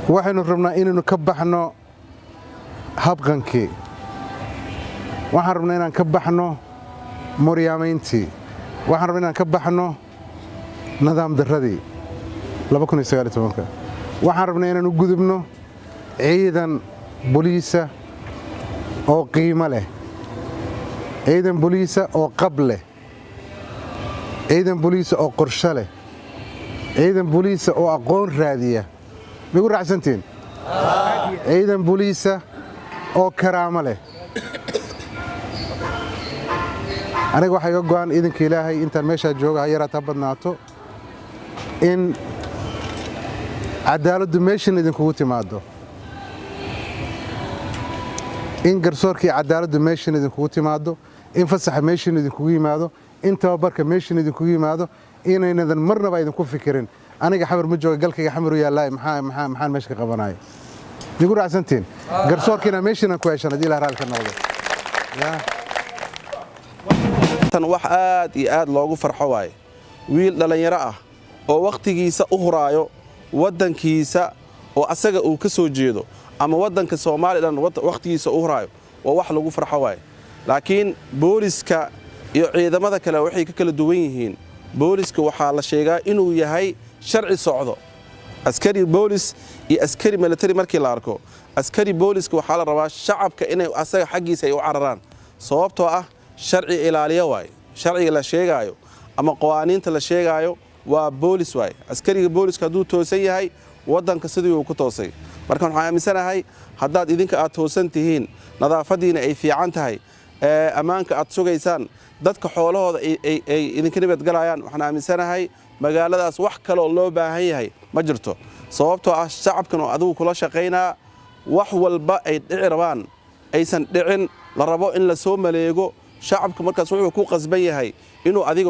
waxaynu rabnaa inaynu ka baxno habqankii waxaan rabnaa inaan ka baxno mooryaamayntii waxaan rabnaa inaan ka baxno nidaam darradii 2019 waxaan rabnaa inaan u gudubno ciidan booliisa oo qiimo leh ciidan booliisa oo qab leh ciidan booliisa oo qorshe leh ciidan booliisa oo aqoon raadiya migu raacsantiin ciidan booliisa oo karaamo leh aniga waxa iga go'an idinka Ilaahay intaan meesha jooga hayraata badnaato in cadaaladdu meeshan idinkugu timaado in garsoorkii cadaaladdu meeshan idinkugu timaado in fasaxa meeshan idinkugu yimaado in tababarka meeshan idinkugu yimaado inaynadan marnaba idinku fikirin aniga xamar ma jooga galkayga xamar u yaalaay maxaan meesha ka qabanayo migu raacsantiin garsoorkiina meeshan ku heshan hadii la raalka noqdo tan wax aad iyo aad loogu farxo waay wiil dhalinyaro ah oo waqtigiisa u huraayo wadankiisa oo asaga uu ka soo jeedo ama wadanka Soomaaliland waqtigiisa u huraayo waa wax lagu farxo waay laakiin booliska iyo ciidamada kale waxay ka kala duwan yihiin booliska waxa la sheegaa inuu yahay sharci socdo askari boolis iyo askari military markii la arko askari booliska waxa la rabaa shacabka inay asaga xaqiisa ay u cararaan sababtoo ah sharci ilaaliyo waay sharciga la sheegayo ama qawaaniinta la sheegayo waa boolis waay askariga booliska haduu toosan yahay wadanka sidii uu ku toosay marka waxaan aaminsanahay haddaad idinka aad toosan tihiin nadaafadiina ay fiican tahay amaanka aad sugaysaan dadka xoolahooda ay idinka nabad galayaan waxaan aaminsanahay magaaladaas wax kale oo loo baahan yahay ma jirto sababtoo ah shacabkan oo adigu kula shaqeynaa wax walba ay dhici rabaan aysan dhicin la rabo in la soo maleego shacabka markaas wuxuu ku qasban yahay inuu adiga